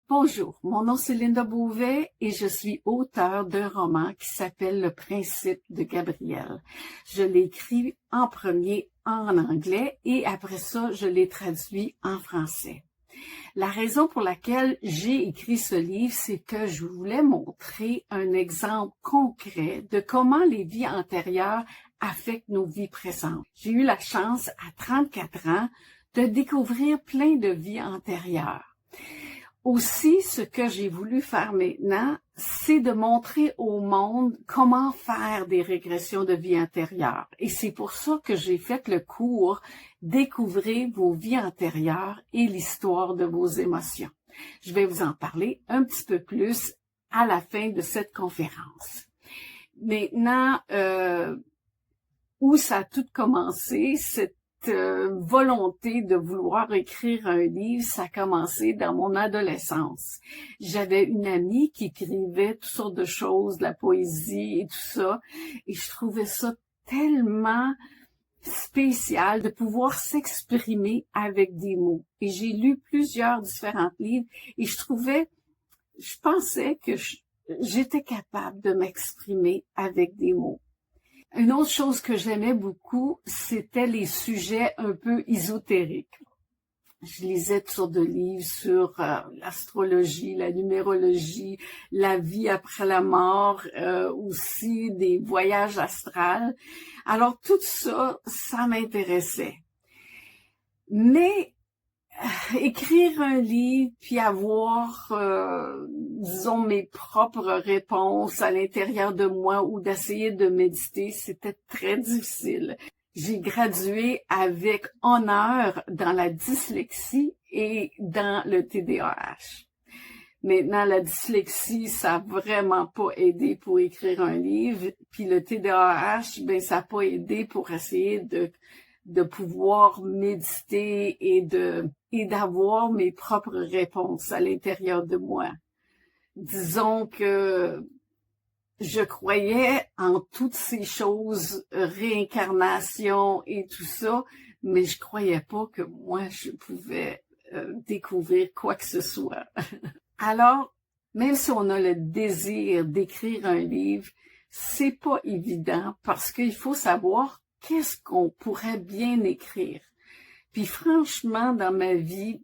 Bonjour, mon nom c'est Linda Beauvais et je suis auteure d'un roman qui s'appelle Le Principe de Gabriel. Je l'ai écrit en premier en anglais et après ça, je l'ai traduit en français. La raison pour laquelle j'ai écrit ce livre, c'est que je voulais montrer un exemple concret de comment les vies antérieures affectent nos vies présentes. J'ai eu la chance à 34 ans de découvrir plein de vies antérieures. Aussi, ce que j'ai voulu faire maintenant, c'est de montrer au monde comment faire des régressions de vie antérieure. Et c'est pour ça que j'ai fait le cours « Découvrez vos vies antérieures et l'histoire de vos émotions ». Je vais vous en parler un petit peu plus à la fin de cette conférence. Maintenant, où ça a tout commencé, cette volonté de vouloir écrire un livre, ça a commencé dans mon adolescence. J'avais une amie qui écrivait toutes sortes de choses, de la poésie et tout ça, et je trouvais ça tellement spécial de pouvoir s'exprimer avec des mots. Et j'ai lu plusieurs différents livres et je pensais que j'étais capable de m'exprimer avec des mots. Une autre chose que j'aimais beaucoup, c'était les sujets un peu ésotériques. Je lisais toutes sortes de livres sur l'astrologie, la numérologie, la vie après la mort, aussi des voyages astrals. Alors tout ça, ça m'intéressait. Mais écrire un livre puis avoir, disons, mes propres réponses à l'intérieur de moi ou d'essayer de méditer, c'était très difficile. J'ai gradué avec honneur dans la dyslexie et dans le TDAH. Maintenant, la dyslexie, ça n'a vraiment pas aidé pour écrire un livre, puis le TDAH, ben ça n'a pas aidé pour essayer de pouvoir méditer et d'avoir mes propres réponses à l'intérieur de moi. Disons que je croyais en toutes ces choses, réincarnation et tout ça, mais je croyais pas que moi, je pouvais découvrir quoi que ce soit. Alors, même si on a le désir d'écrire un livre, c'est pas évident parce qu'il faut savoir qu'est-ce qu'on pourrait bien écrire. Puis franchement, dans ma vie,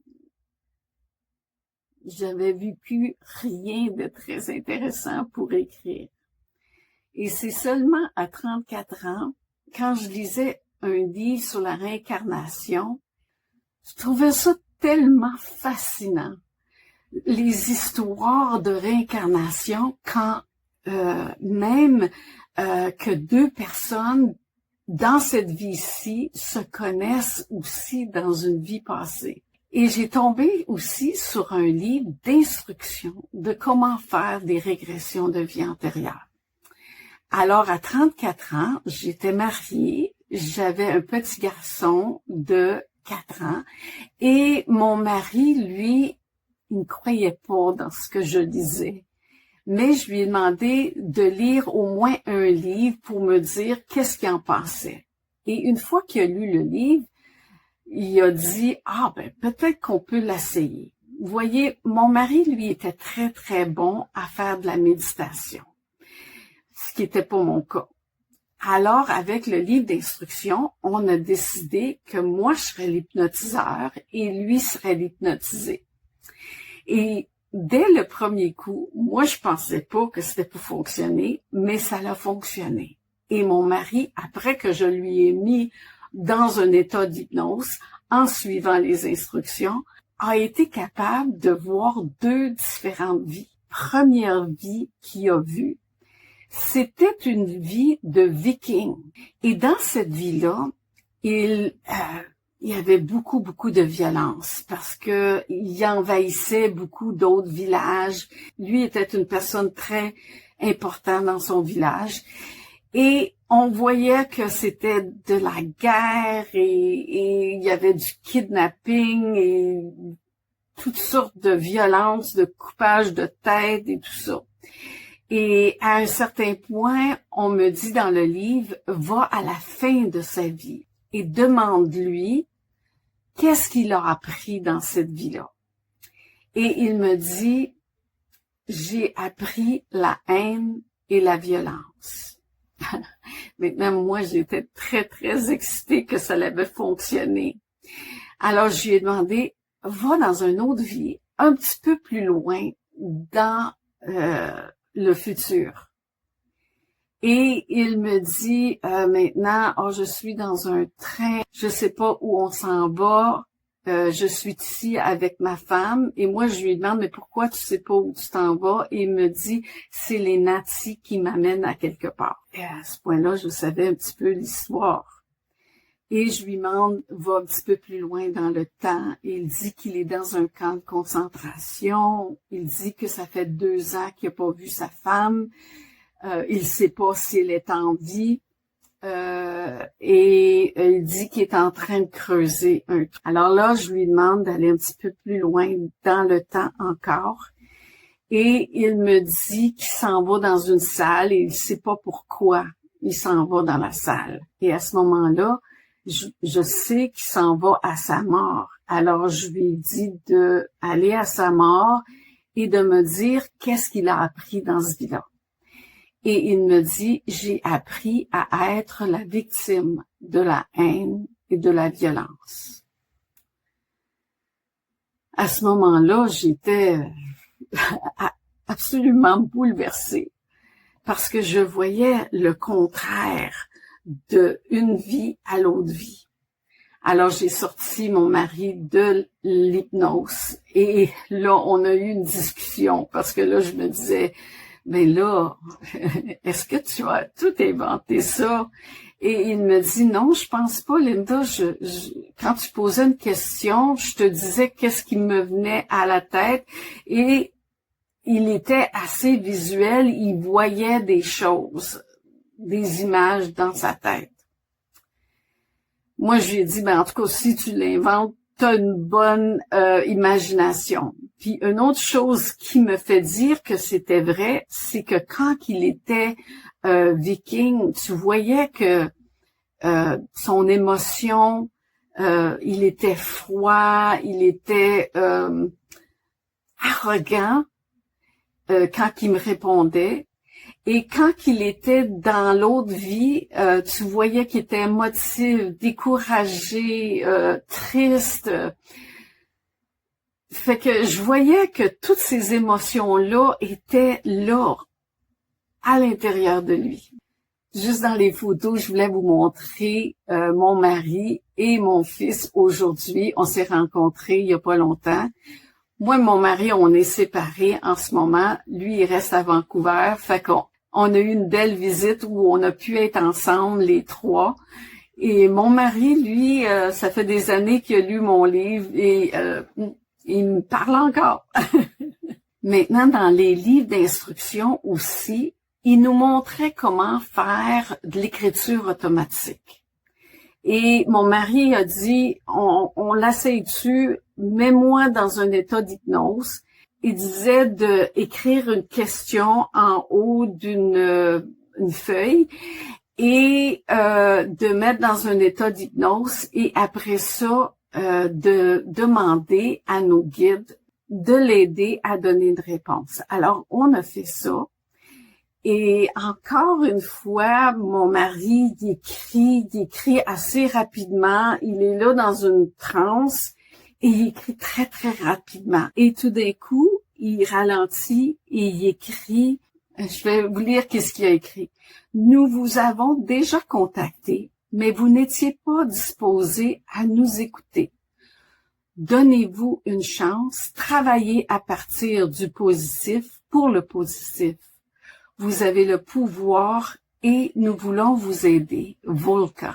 j'avais vécu rien de très intéressant pour écrire. Et c'est seulement à 34 ans, quand je lisais un livre sur la réincarnation, je trouvais ça tellement fascinant. Les histoires de réincarnation, quand même que deux personnes dans cette vie-ci se connaissent aussi dans une vie passée. Et j'ai tombé aussi sur un livre d'instructions de comment faire des régressions de vie antérieure. Alors, à 34 ans, j'étais mariée, j'avais un petit garçon de 4 ans et mon mari, lui, il ne croyait pas dans ce que je disais. Mais je lui ai demandé de lire au moins un livre pour me dire qu'est-ce qu'il en pensait. Et une fois qu'il a lu le livre, il a dit « Ah, ben peut-être qu'on peut l'essayer ». Vous voyez, mon mari, lui, était très, très bon à faire de la méditation, ce qui n'était pas mon cas. Alors, avec le livre d'instruction, on a décidé que moi, je serais l'hypnotiseur et lui serait l'hypnotisé. Et dès le premier coup, moi, je pensais pas que c'était pour fonctionner, mais ça a fonctionné. Et mon mari, après que je lui ai mis dans un état d'hypnose, en suivant les instructions, a été capable de voir deux différentes vies. Première vie qu'il a vue, c'était une vie de viking. Et dans cette vie-là, il y avait beaucoup de violence parce que il envahissait beaucoup d'autres villages. Lui était une personne très importante dans son village et on voyait que c'était de la guerre et il y avait du kidnapping et toutes sortes de violences, de coupage de tête et tout ça. Et à un certain point, on me dit dans le livre, va à la fin de sa vie et demande-lui qu'est-ce qu'il a appris dans cette vie-là. Et il me dit, j'ai appris la haine et la violence. Maintenant, moi, j'étais très, très excitée que ça allait fonctionner. Alors, je lui ai demandé, va dans une autre vie, un petit peu plus loin, dans le futur. Et il me dit, maintenant, oh, je suis dans un train, je sais pas où on s'en va, je suis ici avec ma femme. Et moi, je lui demande, mais pourquoi tu sais pas où tu t'en vas? Et il me dit, c'est les nazis qui m'amènent à quelque part. Et à ce point-là, je savais un petit peu l'histoire. Et je lui demande, va un petit peu plus loin dans le temps. Et il dit qu'il est dans un camp de concentration. Il dit que ça fait 2 ans qu'il n'a pas vu sa femme. Il sait pas si elle est en vie. Et il dit qu'il est en train de creuser un trou. Alors là, je lui demande d'aller un petit peu plus loin dans le temps encore. Et il me dit qu'il s'en va dans une salle et il sait pas pourquoi il s'en va dans la salle. Et à ce moment-là, je sais qu'il s'en va à sa mort. Alors je lui ai dit d'aller à sa mort et de me dire qu'est-ce qu'il a appris dans ce vie-là. Et il me dit, j'ai appris à être la victime de la haine et de la violence. À ce moment-là, j'étais absolument bouleversée parce que je voyais le contraire de une vie à l'autre vie. Alors, j'ai sorti mon mari de l'hypnose et là, on a eu une discussion parce que là, je me disais, mais là, est-ce que tu as tout inventé ça? Et il me dit, non, je pense pas, Linda. Quand tu posais une question, je te disais qu'est-ce qui me venait à la tête et il était assez visuel. Il voyait des choses, des images dans sa tête. Moi, je lui ai dit, ben, en tout cas, si tu l'inventes, t'as une bonne imagination. Puis une autre chose qui me fait dire que c'était vrai, c'est que quand il était viking, tu voyais que son émotion, il était froid, il était arrogant quand il me répondait. Et quand il était dans l'autre vie, tu voyais qu'il était émotif, découragé, triste. Fait que je voyais que toutes ces émotions-là étaient là, à l'intérieur de lui. Juste dans les photos, je voulais vous montrer mon mari et mon fils aujourd'hui. On s'est rencontrés il y a pas longtemps. Moi et mon mari, on est séparés en ce moment. Lui, il reste à Vancouver. Fait qu'on a eu une belle visite où on a pu être ensemble, les trois. Et mon mari, lui, ça fait des années qu'il a lu mon livre et il me parle encore. Maintenant, dans les livres d'instruction aussi, il nous montrait comment faire de l'écriture automatique. Et mon mari a dit, on l'essaye-tu, mets-moi dans un état d'hypnose. Il disait d'écrire une question en haut d'une feuille et de mettre dans un état d'hypnose et après ça, de demander à nos guides de l'aider à donner une réponse. Alors, on a fait ça. Et encore une fois, mon mari, il écrit assez rapidement. Il est là dans une transe et il écrit très, très rapidement. Et tout d'un coup, il ralentit et il écrit, je vais vous lire qu'est-ce qu'il a écrit. Nous vous avons déjà contacté, mais vous n'étiez pas disposé à nous écouter. Donnez-vous une chance, travaillez à partir du positif pour le positif. Vous avez le pouvoir et nous voulons vous aider. Volcan.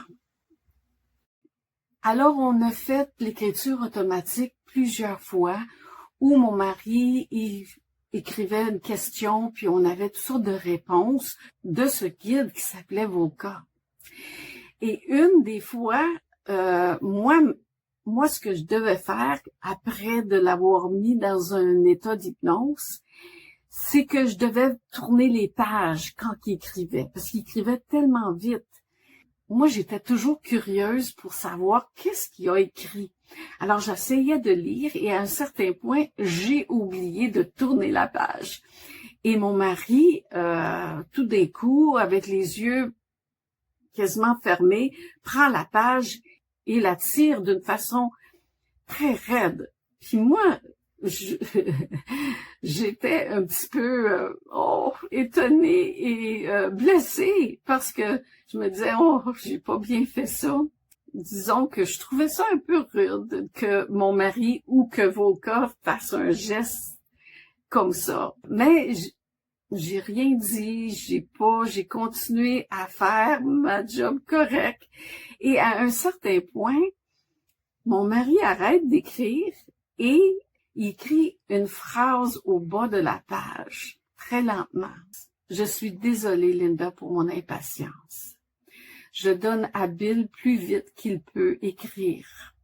Alors, on a fait l'écriture automatique plusieurs fois où mon mari écrivait une question, puis on avait toutes sortes de réponses de ce guide qui s'appelait Volcan. Et une des fois, moi, ce que je devais faire après de l'avoir mis dans un état d'hypnose, c'est que je devais tourner les pages quand il écrivait, parce qu'il écrivait tellement vite. moi, j'étais toujours curieuse pour savoir qu'est-ce qu'il a écrit. Alors, j'essayais de lire et à un certain point, j'ai oublié de tourner la page. Et mon mari, tout d'un coup, avec les yeux quasiment fermés, prend la page et la tire d'une façon très raide. Puis moi, j'étais un petit peu étonnée et blessée parce que je me disais, j'ai pas bien fait ça. Disons que je trouvais ça un peu rude que mon mari ou que Volka fasse un geste comme ça. Mais j'ai rien dit, j'ai continué à faire ma job correct. Et à un certain point, mon mari arrête d'écrire et il écrit une phrase au bas de la page, très lentement. Je suis désolée, Linda, pour mon impatience. Je donne à Bill plus vite qu'il peut écrire.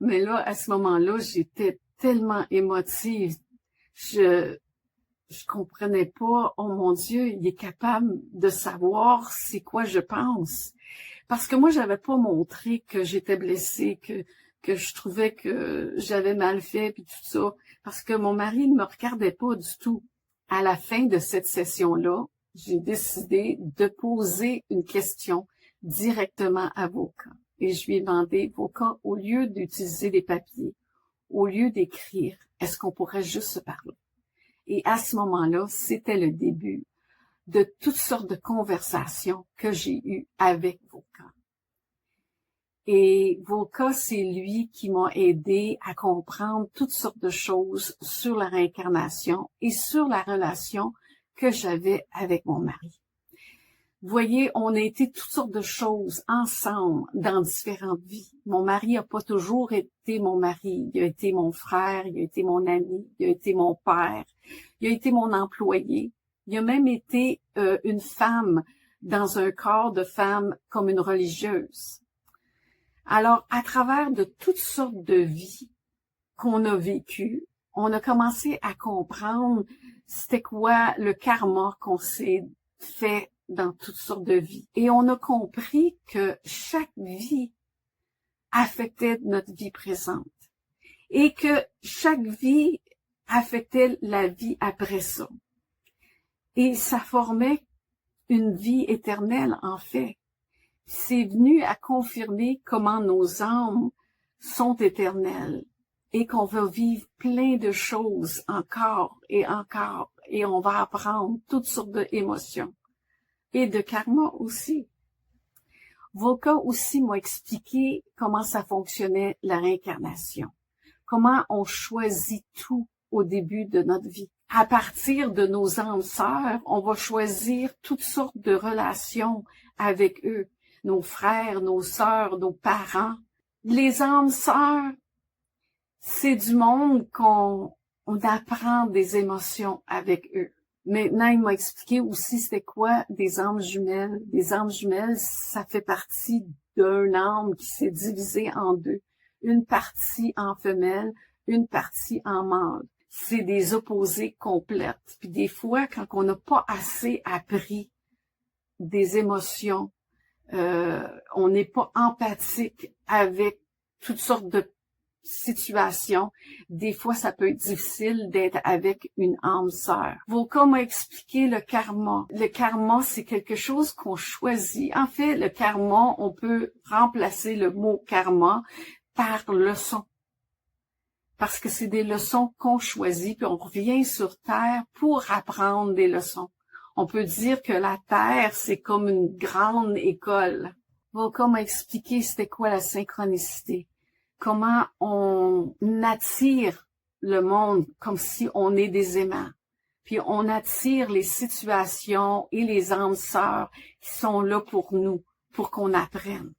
Mais là, à ce moment-là, j'étais tellement émotive. Je comprenais pas, oh mon Dieu, il est capable de savoir c'est quoi je pense. Parce que moi, j'avais pas montré que j'étais blessée, que je trouvais que j'avais mal fait, puis tout ça. Parce que mon mari ne me regardait pas du tout. À la fin de cette session-là, j'ai décidé de poser une question directement à Volka. Et je lui ai demandé, Volka, au lieu d'utiliser des papiers, au lieu d'écrire, est-ce qu'on pourrait juste se parler? Et à ce moment-là, c'était le début de toutes sortes de conversations que j'ai eues avec Volka. Et Volka, c'est lui qui m'a aidé à comprendre toutes sortes de choses sur la réincarnation et sur la relation que j'avais avec mon mari. Vous voyez, on a été toutes sortes de choses ensemble dans différentes vies. Mon mari n'a pas toujours été mon mari. Il a été mon frère, il a été mon ami, il a été mon père, il a été mon employé. Il a même été une femme dans un corps de femme comme une religieuse. Alors, à travers de toutes sortes de vies qu'on a vécues, on a commencé à comprendre c'était quoi le karma qu'on s'est fait dans toutes sortes de vies. Et on a compris que chaque vie affectait notre vie présente et que chaque vie affectait la vie après ça. Et ça formait une vie éternelle, en fait. C'est venu à confirmer comment nos âmes sont éternelles et qu'on va vivre plein de choses encore, et on va apprendre toutes sortes d'émotions et de karma aussi. Volka aussi m'a expliqué comment ça fonctionnait la réincarnation, comment on choisit tout au début de notre vie. À partir de nos âmes sœurs, on va choisir toutes sortes de relations avec eux, nos frères, nos sœurs, nos parents. Les âmes sœurs, c'est du monde qu'on apprend des émotions avec eux. Maintenant, il m'a expliqué aussi c'était quoi des âmes jumelles. Des âmes jumelles, ça fait partie d'un âme qui s'est divisé en deux. Une partie en femelle, une partie en mâle. C'est des opposés complètes. Puis des fois, quand on n'a pas assez appris des émotions, on n'est pas empathique avec toutes sortes de situations. Des fois, ça peut être difficile d'être avec une âme sœur. Volka m'a expliqué le karma. Le karma, c'est quelque chose qu'on choisit. En fait, le karma, on peut remplacer le mot karma par leçon. Parce que c'est des leçons qu'on choisit, puis on revient sur Terre pour apprendre des leçons. On peut dire que la Terre, c'est comme une grande école. Volka m'a expliqué c'était quoi la synchronicité. Comment on attire le monde comme si on est des aimants. Puis on attire les situations et les âmes sœurs qui sont là pour nous, pour qu'on apprenne.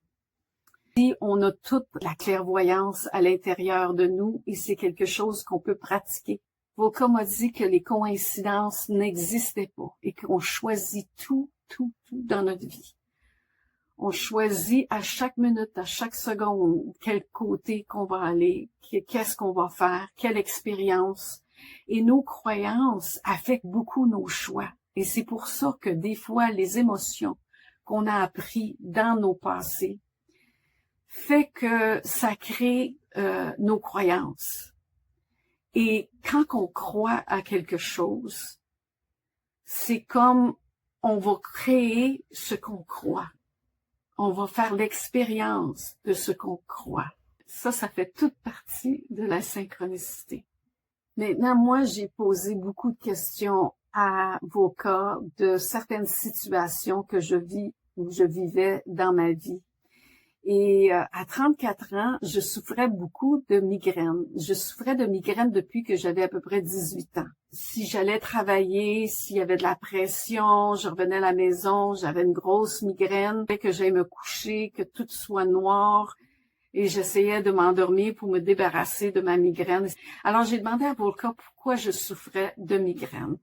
Si on a toute la clairvoyance à l'intérieur de nous et c'est quelque chose qu'on peut pratiquer. Volka m'a dit que les coïncidences n'existaient pas et qu'on choisit tout dans notre vie. On choisit à chaque minute, à chaque seconde, quel côté qu'on va aller, qu'est-ce qu'on va faire, quelle expérience. Et nos croyances affectent beaucoup nos choix. Et c'est pour ça que des fois, les émotions qu'on a appris dans nos passés fait que ça crée nos croyances. Et quand on croit à quelque chose, c'est comme on va créer ce qu'on croit. On va faire l'expérience de ce qu'on croit. Ça fait toute partie de la synchronicité. Maintenant, moi, j'ai posé beaucoup de questions à vos cas de certaines situations que je vis ou je vivais dans ma vie. Et à 34 ans, je souffrais beaucoup de migraines. Je souffrais de migraines depuis que j'avais à peu près 18 ans. Si j'allais travailler, s'il y avait de la pression, je revenais à la maison, j'avais une grosse migraine, que j'aille me coucher, que tout soit noir, et j'essayais de m'endormir pour me débarrasser de ma migraine. Alors j'ai demandé à Volca pourquoi je souffrais de migraine.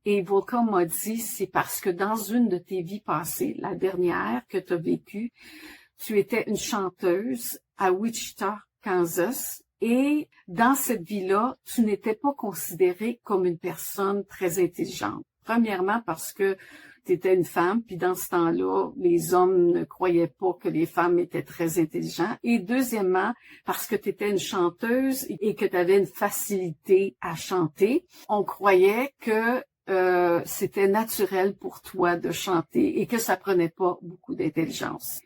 Et Volca m'a dit, c'est parce que dans une de tes vies passées, la dernière que tu as vécue, tu étais une chanteuse à Wichita, Kansas, et dans cette vie-là, tu n'étais pas considérée comme une personne très intelligente. Premièrement, parce que tu étais une femme, puis dans ce temps-là, les hommes ne croyaient pas que les femmes étaient très intelligentes. Et deuxièmement, parce que tu étais une chanteuse et que tu avais une facilité à chanter, on croyait que c'était naturel pour toi de chanter et que ça prenait pas beaucoup d'intelligence.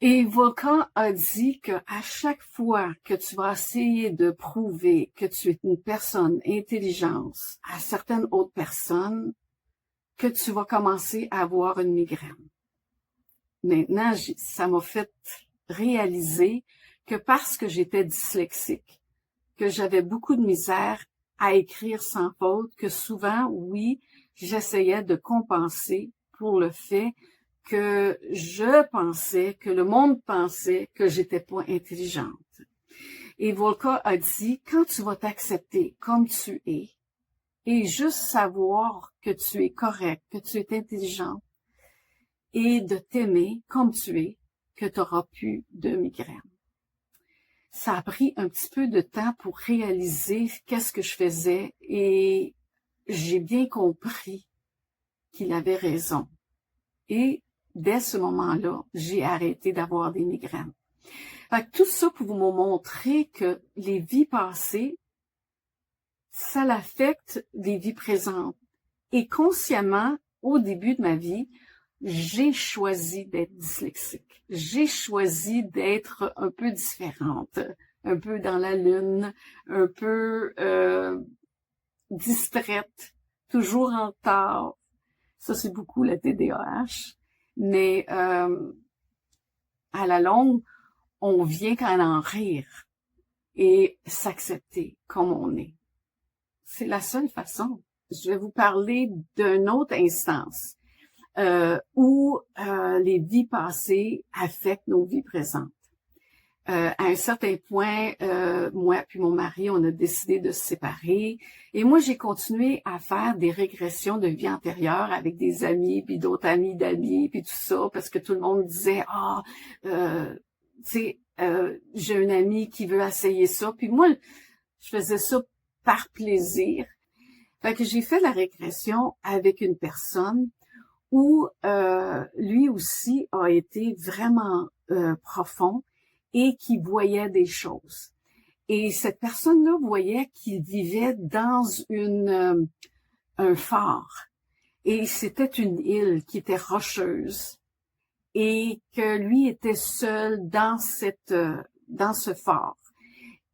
Et Volca a dit que à chaque fois que tu vas essayer de prouver que tu es une personne intelligente à certaines autres personnes, que tu vas commencer à avoir une migraine. Maintenant, ça m'a fait réaliser que parce que j'étais dyslexique, que j'avais beaucoup de misère à écrire sans faute, que souvent, oui, j'essayais de compenser pour le fait que je pensais, que le monde pensait que j'étais pas intelligente. Et Volca a dit, quand tu vas t'accepter comme tu es, et juste savoir que tu es correct, que tu es intelligente, et de t'aimer comme tu es, que tu n'auras plus de migraine. Ça a pris un petit peu de temps pour réaliser qu'est-ce que je faisais, et j'ai bien compris qu'il avait raison. Et dès ce moment-là, j'ai arrêté d'avoir des migraines. Fait que tout ça pour vous montrer que les vies passées, ça l'affecte les vies présentes. Et consciemment, au début de ma vie, j'ai choisi d'être dyslexique. J'ai choisi d'être un peu différente, un peu dans la lune, un peu distraite, toujours en retard. Ça, c'est beaucoup la TDAH. Mais à la longue, on vient qu'à en rire et s'accepter comme on est. C'est la seule façon. Je vais vous parler d'une autre instance où les vies passées affectent nos vies présentes. À un certain point, moi puis mon mari, on a décidé de se séparer. Et moi, j'ai continué à faire des régressions de vie antérieure avec des amis, puis d'autres amis d'amis, puis tout ça, parce que tout le monde disait, tu sais, j'ai un ami qui veut essayer ça. Puis moi, je faisais ça par plaisir. Fait que j'ai fait la régression avec une personne où lui aussi a été vraiment profond et qui voyait des choses. Et cette personne-là voyait qu'il vivait dans un phare. Et c'était une île qui était rocheuse. Et que lui était seul dans ce phare.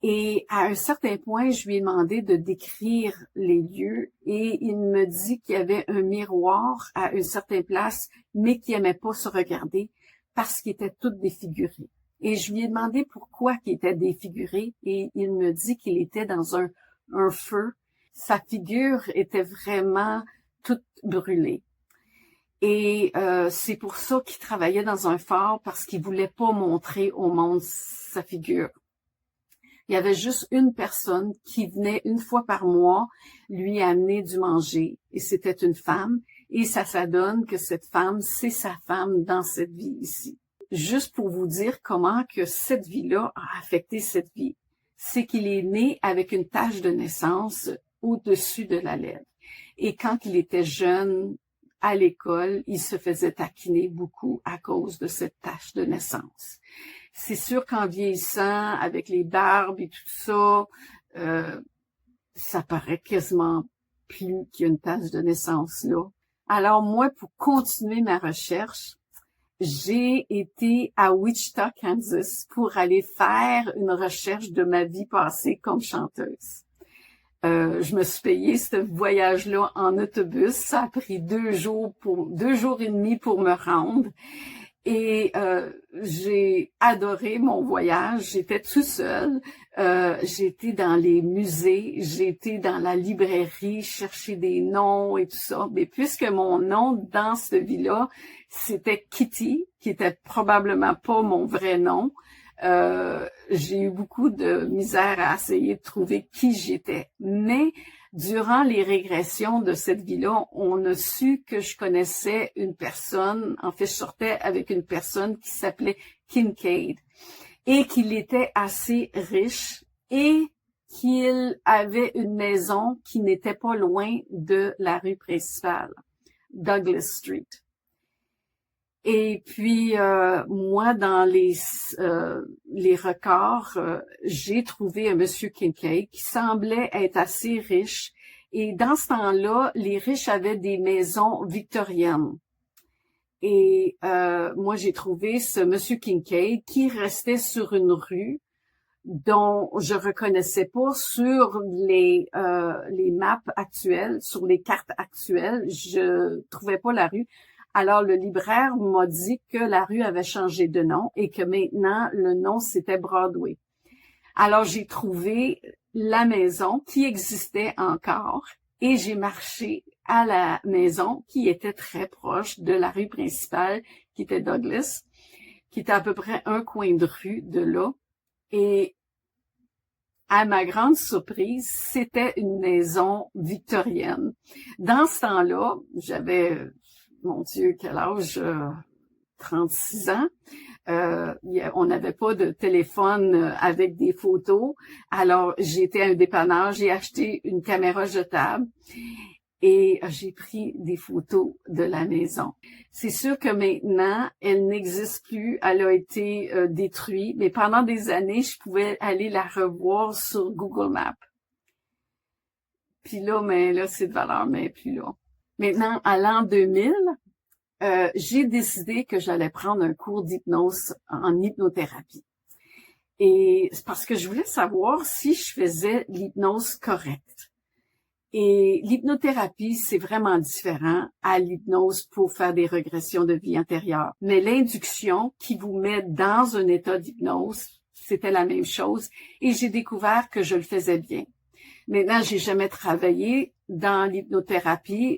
Et à un certain point, je lui ai demandé de décrire les lieux et il me dit qu'il y avait un miroir à une certaine place, mais qu'il n'aimait pas se regarder parce qu'il était tout défiguré. Et je lui ai demandé pourquoi il était défiguré et il me dit qu'il était dans un feu. Sa figure était vraiment toute brûlée. Et c'est pour ça qu'il travaillait dans un phare parce qu'il voulait pas montrer au monde sa figure. Il y avait juste une personne qui venait une fois par mois lui amener du manger et c'était une femme et ça donne que cette femme, c'est sa femme dans cette vie ici. Juste pour vous dire comment que cette vie-là a affecté cette vie, c'est qu'il est né avec une tache de naissance au-dessus de la lèvre. Et quand il était jeune, à l'école, il se faisait taquiner beaucoup à cause de cette tache de naissance. C'est sûr qu'en vieillissant, avec les barbes et tout ça, ça paraît quasiment plus qu'il y a une tache de naissance là. Alors moi, pour continuer ma recherche, j'ai été à Wichita, Kansas, pour aller faire une recherche de ma vie passée comme chanteuse. Je me suis payé ce voyage-là en autobus. Ça a pris 2 jours et demi pour me rendre. Et j'ai adoré mon voyage. J'étais tout seule. J'étais dans les musées, j'étais dans la librairie, chercher des noms et tout ça. Mais puisque mon nom dans cette vie-là, c'était Kitty, qui était probablement pas mon vrai nom, j'ai eu beaucoup de misère à essayer de trouver qui j'étais. Mais durant les régressions de cette vie-là, on a su que je connaissais une personne, en fait, je sortais avec une personne qui s'appelait Kincaid et qu'il était assez riche et qu'il avait une maison qui n'était pas loin de la rue principale, Douglas Street. Et puis, moi, dans les records, j'ai trouvé un monsieur Kincaid qui semblait être assez riche. Et dans ce temps-là, les riches avaient des maisons victoriennes. Et moi, j'ai trouvé ce monsieur Kincaid qui restait sur une rue dont je reconnaissais pas sur les maps actuelles, sur les cartes actuelles. Je trouvais pas la rue. Alors, le libraire m'a dit que la rue avait changé de nom et que maintenant, le nom, c'était Broadway. Alors, j'ai trouvé la maison qui existait encore et j'ai marché à la maison qui était très proche de la rue principale, qui était Douglas, qui était à peu près un coin de rue de là. Et à ma grande surprise, c'était une maison victorienne. Dans ce temps-là, j'avais... Mon Dieu, quel âge? 36 ans. On n'avait pas de téléphone avec des photos. Alors, j'ai été à un dépanneur, j'ai acheté une caméra jetable et j'ai pris des photos de la maison. C'est sûr que maintenant, elle n'existe plus. Elle a été détruite, mais pendant des années, je pouvais aller la revoir sur Google Maps. Puis là, mais là, c'est de valeur, mais plus là. Maintenant, à l'an 2000, j'ai décidé que j'allais prendre un cours d'hypnose en hypnothérapie. Et c'est parce que je voulais savoir si je faisais l'hypnose correcte. Et l'hypnothérapie, c'est vraiment différent à l'hypnose pour faire des régressions de vie antérieure. Mais l'induction qui vous met dans un état d'hypnose, c'était la même chose. Et j'ai découvert que je le faisais bien. Maintenant, j'ai jamais travaillé dans l'hypnothérapie.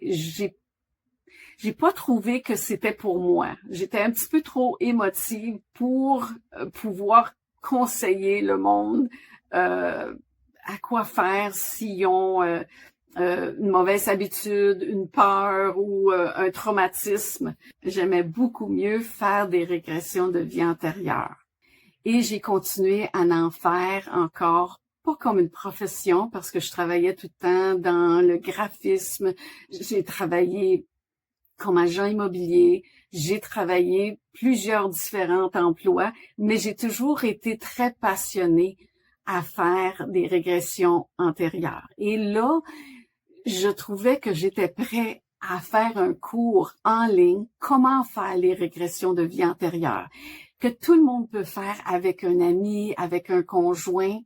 J'ai pas trouvé que c'était pour moi. J'étais un petit peu trop émotive pour pouvoir conseiller le monde à quoi faire s'ils ont une mauvaise habitude, une peur ou un traumatisme. J'aimais beaucoup mieux faire des régressions de vie antérieure. Et j'ai continué à en faire encore, pas comme une profession, parce que je travaillais tout le temps dans le graphisme. J'ai travaillé comme agent immobilier. J'ai travaillé plusieurs différents emplois, mais j'ai toujours été très passionnée à faire des régressions antérieures. Et là, je trouvais que j'étais prêt à faire un cours en ligne, comment faire les régressions de vie antérieure, que tout le monde peut faire avec un ami, avec un conjoint.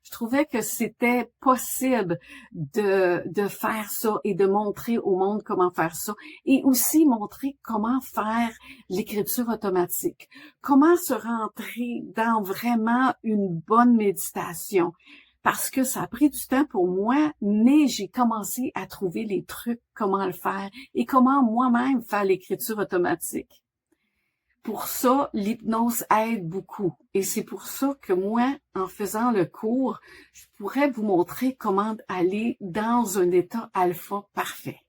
Je trouvais que c'était possible de faire ça et de montrer au monde comment faire ça et aussi montrer comment faire l'écriture automatique, comment se rentrer dans vraiment une bonne méditation. Parce que ça a pris du temps pour moi, mais j'ai commencé à trouver les trucs, comment le faire et comment moi-même faire l'écriture automatique. Pour ça, l'hypnose aide beaucoup. Et c'est pour ça que moi, en faisant le cours, je pourrais vous montrer comment aller dans un état alpha parfait.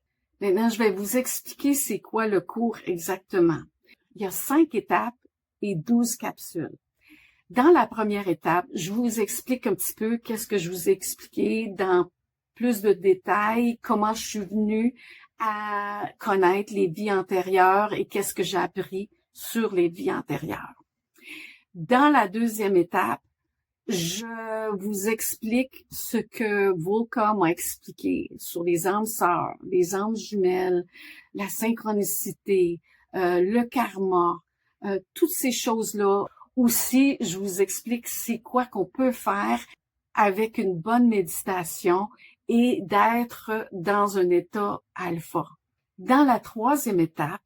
Maintenant, je vais vous expliquer c'est quoi le cours exactement. Il y a 5 étapes et 12 capsules. Dans la première étape, je vous explique un petit peu qu'est-ce que je vous ai expliqué dans plus de détails, comment je suis venue à connaître les vies antérieures et qu'est-ce que j'ai appris sur les vies antérieures. Dans la deuxième étape, je vous explique ce que Volca m'a expliqué sur les âmes sœurs, les âmes jumelles, la synchronicité, le karma, toutes ces choses-là. Aussi, je vous explique c'est quoi qu'on peut faire avec une bonne méditation et d'être dans un état alpha. Dans la troisième étape,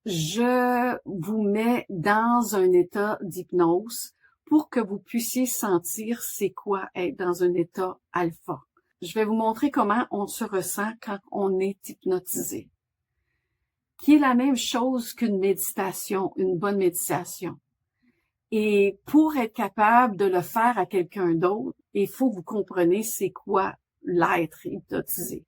je vous mets dans un état d'hypnose pour que vous puissiez sentir c'est quoi être dans un état alpha. Je vais vous montrer comment on se ressent quand on est hypnotisé, qui est la même chose qu'une méditation, une bonne méditation. Et pour être capable de le faire à quelqu'un d'autre, il faut que vous compreniez c'est quoi l'être hypnotisé.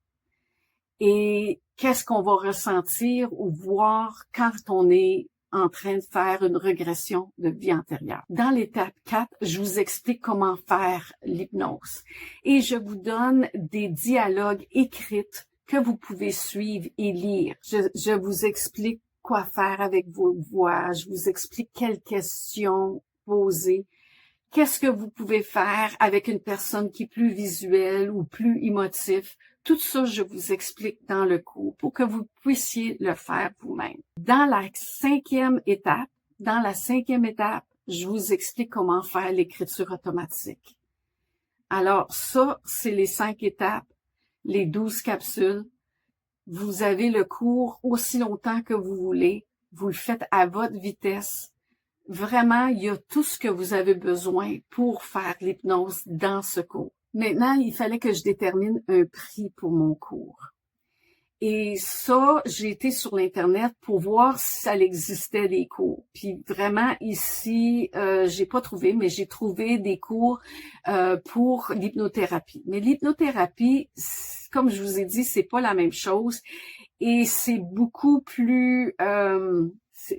Et qu'est-ce qu'on va ressentir ou voir quand on est en train de faire une régression de vie antérieure. Dans l'étape 4, je vous explique comment faire l'hypnose. Et je vous donne des dialogues écrits que vous pouvez suivre et lire. Je vous explique quoi faire avec vos voix. Je vous explique quelles questions poser. Qu'est-ce que vous pouvez faire avec une personne qui est plus visuelle ou plus émotive? Tout ça, je vous explique dans le cours pour que vous puissiez le faire vous-même. Dans la cinquième étape, je vous explique comment faire l'écriture automatique. Alors, ça, c'est les 5 étapes, les 12 capsules. Vous avez le cours aussi longtemps que vous voulez. Vous le faites à votre vitesse. Vraiment, il y a tout ce que vous avez besoin pour faire l'hypnose dans ce cours. Maintenant, il fallait que je détermine un prix pour mon cours. Et ça, j'ai été sur l'Internet pour voir si ça existait des cours. Puis vraiment, ici, j'ai pas trouvé, mais j'ai trouvé des cours pour l'hypnothérapie. Mais l'hypnothérapie, comme je vous ai dit, c'est pas la même chose. Et c'est beaucoup plus...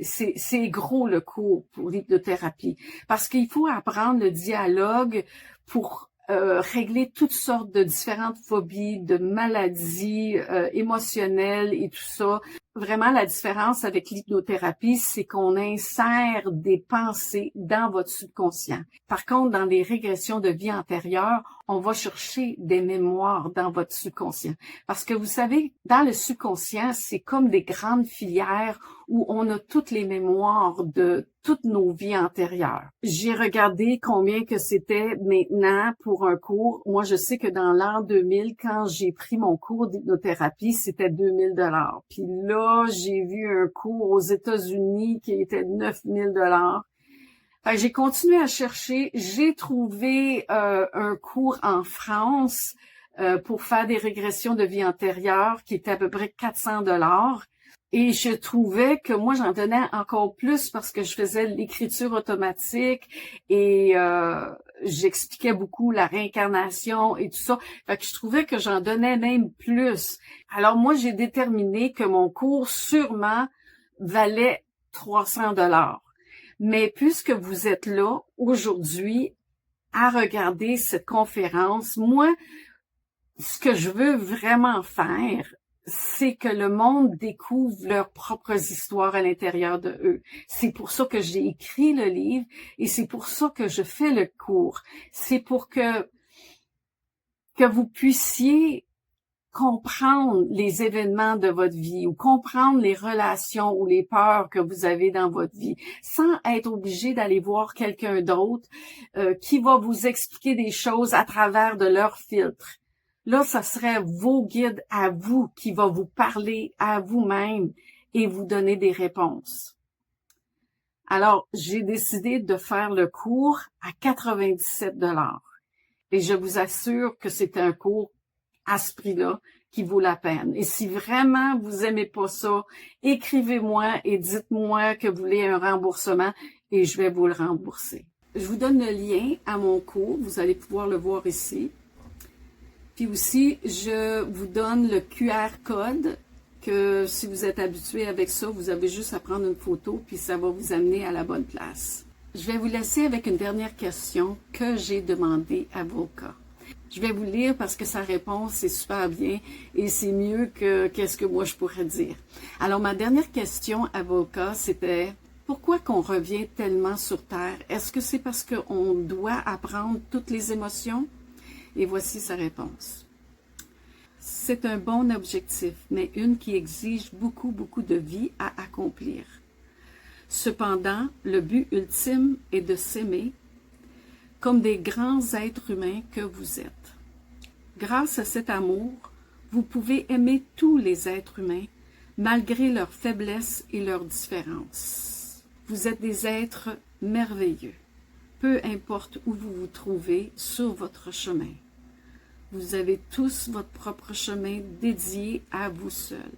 c'est gros le cours pour l'hypnothérapie. Parce qu'il faut apprendre le dialogue pour régler toutes sortes de différentes phobies, de maladies émotionnelles et tout ça. Vraiment, la différence avec l'hypnothérapie, c'est qu'on insère des pensées dans votre subconscient. Par contre, dans les régressions de vie antérieure, on va chercher des mémoires dans votre subconscient. Parce que vous savez, dans le subconscient, c'est comme des grandes filières où on a toutes les mémoires de toutes nos vies antérieures. J'ai regardé combien que c'était maintenant pour un cours. Moi, je sais que dans l'an 2000, quand j'ai pris mon cours d'hypnothérapie, c'était 2000 $. Puis là, j'ai vu un cours aux États-Unis qui était 9000 $. Fait que j'ai continué à chercher. J'ai trouvé un cours en France pour faire des régressions de vie antérieure qui était à peu près 400 $. Et je trouvais que moi, j'en donnais encore plus parce que je faisais l'écriture automatique et j'expliquais beaucoup la réincarnation et tout ça. Fait que je trouvais que j'en donnais même plus. Alors moi, j'ai déterminé que mon cours sûrement valait 300 $. Mais puisque vous êtes là aujourd'hui à regarder cette conférence, moi, ce que je veux vraiment faire, c'est que le monde découvre leurs propres histoires à l'intérieur de eux. C'est pour ça que j'ai écrit le livre et c'est pour ça que je fais le cours. C'est pour que vous puissiez comprendre les événements de votre vie ou comprendre les relations ou les peurs que vous avez dans votre vie sans être obligé d'aller voir quelqu'un d'autre qui va vous expliquer des choses à travers de leur filtre. Là, ça serait vos guides à vous qui va vous parler à vous-même et vous donner des réponses. Alors, j'ai décidé de faire le cours à 97 $. Et je vous assure que c'est un cours à ce prix-là qui vaut la peine. Et si vraiment vous aimez pas ça, écrivez-moi et dites-moi que vous voulez un remboursement et je vais vous le rembourser. Je vous donne le lien à mon cours. Vous allez pouvoir le voir ici. Puis aussi, je vous donne le QR code que si vous êtes habitué avec ça, vous avez juste à prendre une photo puis ça va vous amener à la bonne place. Je vais vous laisser avec une dernière question que j'ai demandée à Volca. Je vais vous lire parce que sa réponse est super bien et c'est mieux que qu'est-ce que moi je pourrais dire. Alors, ma dernière question, avocat, c'était pourquoi qu'on revient tellement sur Terre? Est-ce que c'est parce qu'on doit apprendre toutes les émotions? Et voici sa réponse. C'est un bon objectif, mais une qui exige beaucoup, beaucoup de vie à accomplir. Cependant, le but ultime est de s'aimer comme des grands êtres humains que vous êtes. Grâce à cet amour, vous pouvez aimer tous les êtres humains, malgré leurs faiblesses et leurs différences. Vous êtes des êtres merveilleux, peu importe où vous vous trouvez sur votre chemin. Vous avez tous votre propre chemin dédié à vous seul,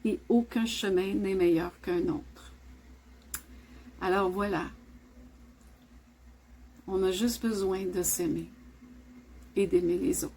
et aucun chemin n'est meilleur qu'un autre. Alors voilà, on a juste besoin de s'aimer et d'aimer les autres.